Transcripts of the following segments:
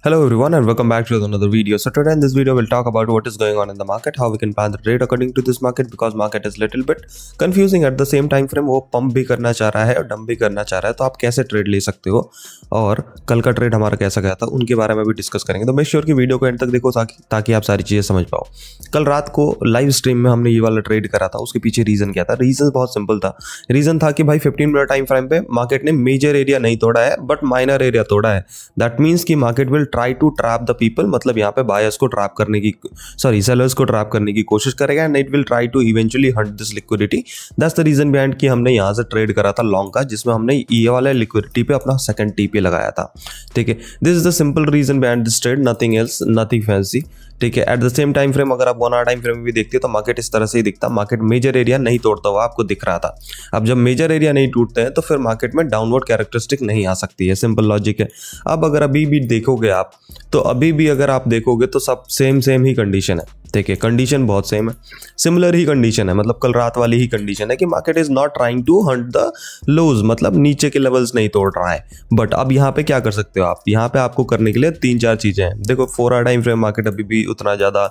Hello everyone and welcome back to another video. So today in this video we'll talk about what is going on in the market, how we can plan the trade according to this market because market is little bit confusing at the same time frame. वो pump भी करना चाह रहा है और dump भी करना चाह रहा है, तो आप कैसे ट्रेड ले सकते हो और कल का ट्रेड हमारा कैसा गया था उनके बारे में भी डिस्कस करेंगे। तो मेक श्योर कि वीडियो को एंड तक देखो ताकि आप सारी चीज़ें समझ पाओ। कल रात को लाइव स्ट्रीम में हमने ये वाला ट्रेड करा था, उसके पीछे रीज़न क्या था? रीज़न बहुत सिंपल था। रीज़न था कि भाई 15 मिनट टाइम फ्रेम पे मार्केट ने मेजर एरिया नहीं तोड़ा है बट माइनर एरिया तोड़ा है। दैट मीन्स कि market will try to trap the people, मतलब यहाँ पे बायर्स को ट्रैप करने की सेलर्स को ट्रैप करने की कोशिश करेगा and it will try to eventually hunt this liquidity. That's the reason behind कि हमने यहाँ से ट्रेड करा था लॉन्ग का, जिसमें हमने ये वाले लिक्विडिटी पे अपना सेकंड टीपी लगाया था। ठीक है, this is the simple reason behind this trade, nothing else, nothing fancy. ठीक है, at the same time frame अगर आप 1 आवर टाइम फ्रेम में भी देखते हो तो मार्केट इस तरह से ही दिखता। मार्केट मेजर एरिया नहीं तोड़ता हुआ आपको दिख रहा था। अब जब मेजर एरिया नहीं टूटते हैं तो फिर मार्केट में डाउनवर्ड कैरेक्टरिस्टिक नहीं आ सकती है, सिंपल लॉजिक है। अब अगर अभी भी देखोगे आप तो अभी भी अगर आप देखोगे तो सब सेम ही कंडीशन है। ठीक है, कंडीशन बहुत सेम है, सिमिलर ही कंडीशन है, मतलब कल रात वाली ही कंडीशन है कि market is not trying to hunt the lows, मतलब नीचे के लेवल्स नहीं तोड़ रहा है। बट अब यहाँ पे क्या कर सकते हो आप? यहाँ पे आपको करने के लिए 3-4 चीजें हैं। देखो 4 आवर टाइम फ्रेम मार्केट अभी भी उतना ज्यादा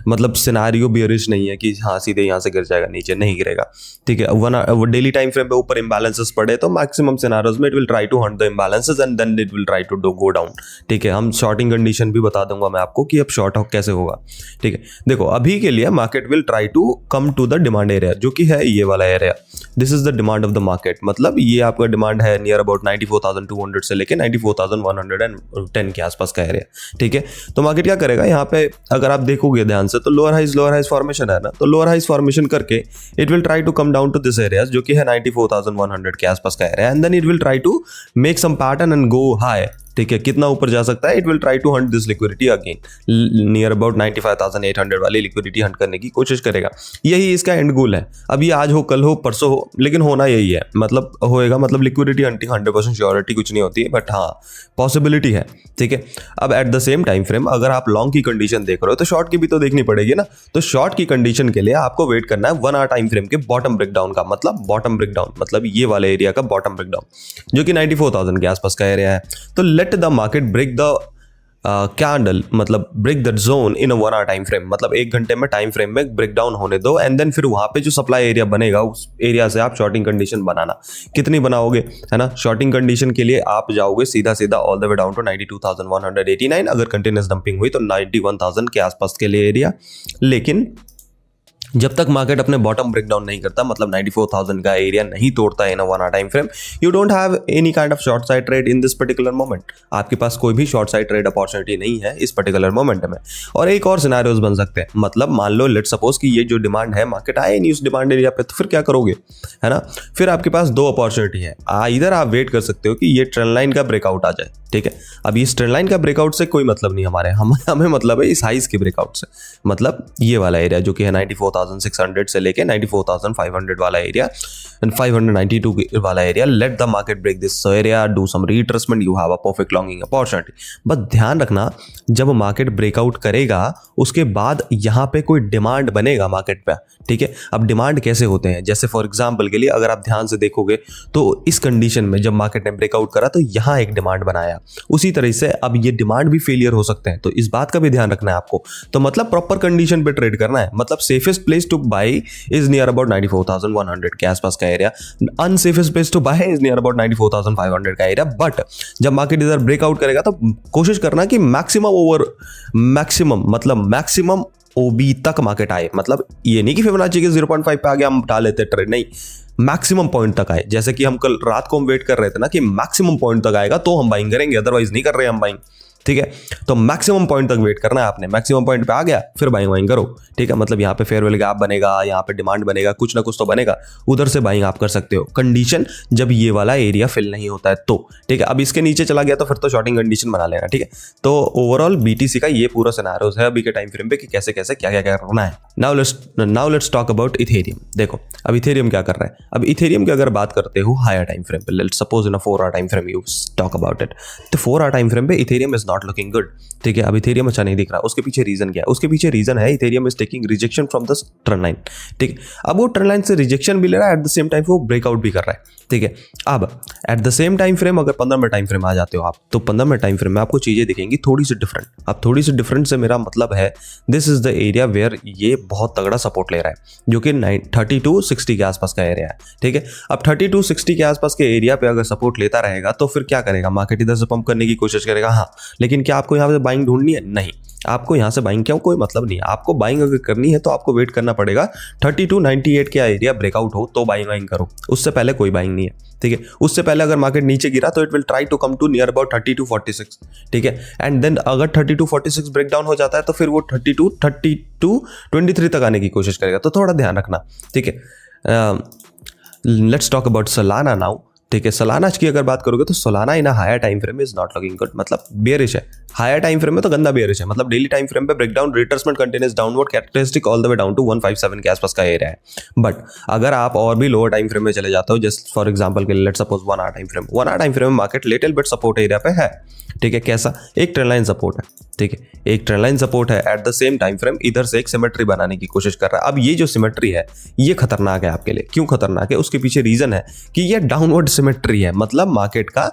मतलब सिनारियो बेयरिश नहीं है कि हाँ सीधे यहाँ से गिर जाएगा, नीचे नहीं गिरेगा। ठीक है, वो डेली टाइम फ्रेम पे ऊपर इम्बैलेंसेस पड़े तो मैक्सिमम सिनारियोज में it will try to hunt the imbalances and then it will try to go down. ठीक है, हम शॉर्टिंग कंडीशन भी बता दूंगा मैं आपको कि अब शॉर्ट कैसे होगा। ठीक है, देखो अभी के लिए market will try to come to the demand area, जो कि है ये वाला एरिया। This is the demand of the market, मतलब ये आपका डिमांड है नियर अबाउट 94,200 से लेके 94,110 के आसपास का एरिया। ठीक है, तो मार्केट क्या करेगा यहाँ पे अगर आप देखोगे ध्यान से तो लोअर हाइज फॉर्मेशन है ना, तो लोअर हाइज फॉर्मेशन करके it will try to come down to this area जो कि है 94,100 के आसपास का area and then it will try to make some pattern and go high. ठीक है, कितना ऊपर जा सकता है? It will try to hunt this liquidity again near about 95,800 वाली लिक्विडिटी हंट करने की कोशिश करेगा। यही इसका एंड गोल है। अब ये आज हो, कल हो, परसों हो, लेकिन होना यही है, मतलब होएगा, मतलब लिक्विडिटी हंटिंग 100% श्योरिटी कुछ नहीं होती है बट हाँ पॉसिबिलिटी है। ठीक है, अब eight the same time frame अगर आप लॉन्ग की कंडीशन देख रहे हो तो शॉर्ट की भी तो देखनी पड़ेगी ना। तो शॉर्ट की कंडीशन के लिए आपको वेट करना है 1 आवर टाइम फ्रेम के बॉटम ब्रेकडाउन का, मतलब बॉटम ब्रेकडाउन मतलब ये वाले एरिया का बॉटम ब्रेकडाउन जो कि 94,000 के आसपास का एरिया है। तो let the market break the candle, मतलब break the zone in 1 hour time frame, मतलब 1 घंटे में टाइम फ्रेम में ब्रेक डाउन होने दो एंड देन फिर वहां पे जो सप्लाई एरिया बनेगा उस एरिया से आप शॉर्टिंग कंडीशन बनाना। कितनी बनाओगे, है ना? शॉर्टिंग कंडीशन के लिए आप जाओगे सीधा all the way down to 92,189। अगर कंटिन्यूअस डंपिंग हुई तो 91,000 के आसपास के लिए एरिया। लेकिन जब तक मार्केट अपने बॉटम ब्रेकडाउन नहीं करता, मतलब 94,000 का एरिया नहीं तोड़ता है in 1 hour time frame, you don't have any kind of short side trade in this particular moment. आपके पास कोई भी शॉर्ट साइड ट्रेड अपॉर्चुनिटी नहीं है इस पर्टिकुलर मोमेंट में। और एक और सिनेरियोज बन सकते हैं, मतलब मान लो लेट सपोज कि ये जो डिमांड है मार्केट आए नहीं उस डिमांड एरिया पे, तो फिर क्या करोगे, है ना? फिर आपके पास 2 अपॉर्चुनिटी है। इधर आप वेट कर सकते हो कि ये ट्रेंड लाइन का ब्रेकआउट आ जाए। ठीक है, अब इस ट्रेंड लाइन का ब्रेकआउट से कोई मतलब नहीं हमें मतलब है इस हाइज के ब्रेकआउट से, मतलब ये वाला एरिया जो कि है 94,600 से लेके 94,500 वाला एरिया एंड 592 वाला area. Let the market break this area, do some retracement, you have a perfect longing opportunity. बस ध्यान रखना जब मार्केट ब्रेकआउट करेगा उसके बाद यहाँ पे कोई डिमांड बनेगा मार्केट पे। ठीक है, अब डिमांड कैसे होते हैं, जैसे फॉर एग्जांपल के लिए अगर आप ध्यान से देखोगे तो इस कंडीशन में जब मार्केट ने ब्रेकआउट करा तो यहाँ एक डिमांड बनाया, उसी तरह से अब ये डिमांड भी फेलियर हो सकते हैं, तो इस बात का भी ध्यान रखना है आपको। तो मतलब प्रॉपर कंडीशन पे ट्रेड करना है, मतलब safest place to buy is near about 94,100 के आसपास का area, unsafest place to buy is near about 94,500 का एरिया। बट जब मार्केट इधर ब्रेकआउट करेगा तो कोशिश करना कि मैक्सिमम ओबी तक मार्केट आए, मतलब ये नहीं कि फिबोनाची के 0.5 पे आ गया हम उठा लेते ट्रेड, नहीं, मैक्सिमम पॉइंट तक आए। जैसे कि हम कल रात को हम वेट कर रहे थे ना कि मैक्सिमम पॉइंट तक आएगा तो हम बाइंग करेंगे, अदरवाइज नहीं कर रहे हम बाइंग। ठीक है, तो मैक्सिमम पॉइंट तक वेट करना है आपने, मैक्सिमम पॉइंट पे आ गया फिर बाइंग वाइंग करो। ठीक है, मतलब यहाँ पे फेयरवेल गैप बनेगा, यहाँ पे डिमांड बनेगा, कुछ ना कुछ तो बनेगा, उधर से बाइंग आप कर सकते हो, कंडीशन जब ये वाला एरिया फिल नहीं होता है तो। ठीक है, अब इसके नीचे चला गया तो फिर तो शॉर्टिंग कंडीशन बना लेना। ठीक है, तो ओवरऑल बीटीसी का ये पूरा सिनेरियोस है अभी के टाइम फ्रेम पे कि कैसे कैसे क्या क्या करना है। Now let's talk about Ethereum. देखो अब इथेरियम क्या कर रहा है। अब इथेरियम की अगर बात करते हो हायर टाइम फ्रेम पे, let's suppose in a 4 hour time frame you talk about it, तो 4 आवर टाइम फ्रेम पे Ethereum is not looking good. ठीक है, अब इथेरियम अच्छा नहीं दिख रहा। उसके पीछे रीजन क्या है? उसके पीछे रीजन है Ethereum is taking rejection from the trend line. ठीक है, अब वो ट्रेंड लाइन से रिजेक्शन भी ले रहा है, एट द सेम टाइम वो ब्रेकआउट भी कर रहा है। ठीक है, अब eight the same time frame अगर 15 मिनट टाइम फ्रेम आ जाते हो आप, तो 15 मिनट टाइम फ्रेम में आपको चीजें दिखेंगी थोड़ी सी डिफरेंट। अब थोड़ी सी डिफरेंट से मेरा मतलब है this is the area where ये बहुत तगड़ा सपोर्ट ले रहा है, जो कि 3260 के आसपास का एरिया है। ठीक है, अब 3260 के आसपास के एरिया पे अगर सपोर्ट लेता रहेगा तो फिर क्या करेगा? मार्केट इधर से पंप करने की कोशिश करेगा। हाँ, लेकिन क्या आपको यहाँ से बाइंग ढूंढनी है? नहीं, आपको यहाँ से बाइंग क्या कोई मतलब नहीं है। आपको बाइंग अगर करनी है तो आपको वेट करना पड़ेगा 3298 का एरिया ब्रेकआउट हो तो बाइंग करो, उससे पहले कोई बाइंग नहीं है। ठीक है, उससे पहले अगर मार्केट नीचे गिरा तो it will try to come to near about 3246। ठीक है, एंड देन अगर 3246 ब्रेक डाउन हो जाता है तो फिर वो 3223 तक आने की कोशिश करेगा, तो थोड़ा ध्यान रखना। ठीक है, let's talk about Solana now. ठीक है, सोलाना की अगर बात करोगे तो Solana in higher time frame is not looking good, मतलब बेयरिश है। हायर टाइम फ्रेम में तो गंदा बेयरिश है, मतलब डेली टाइम फ्रेम पे breakdown retracement continues downward characteristic all the way down to 157 के आसपास का एरिया है। बट अगर आप और भी लोअर टाइम फ्रेम में चले जाते हो, जस्ट फॉर एग्जांपल के लिए let's suppose 1 hour time frame, 1 hour time frame में market little bit support area पे है। ठीक है, कैसा? एक ट्रेंड लाइन सपोर्ट है। ठीक है, एक ट्रेंड लाइन सपोर्ट है, at the same time frame इधर से एक सिमेट्री बनाने की कोशिश कर रहा है। अब ये जो सिमेट्री है ये खतरनाक है आपके लिए। क्यों खतरनाक है? उसके पीछे रीजन है कि ये डाउनवर्ड सिमेट्री है, मतलब मार्केट का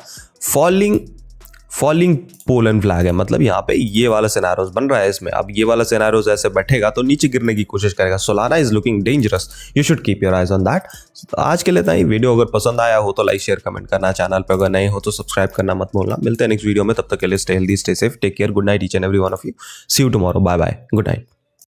फॉलिंग पोल एंड फ्लैग है। मतलब यहाँ पे ये वाला सिनेरियोस बन रहा है इसमें। अब ये वाला सिनेरियोस ऐसे बैठेगा तो नीचे गिरने की कोशिश करेगा। Solana is looking dangerous, you should keep your eyes on that. आज के लिए इतना ही। वीडियो अगर पसंद आया हो तो लाइक शेयर कमेंट करना, चैनल पर अगर नए हो तो सब्सक्राइब करना मत भूलना। मिलते हैं नेक्स्ट वीडियो में, तब तक के लिए stay healthy stay safe, take care, good night each and every one of you, see you tomorrow, bye bye, good night.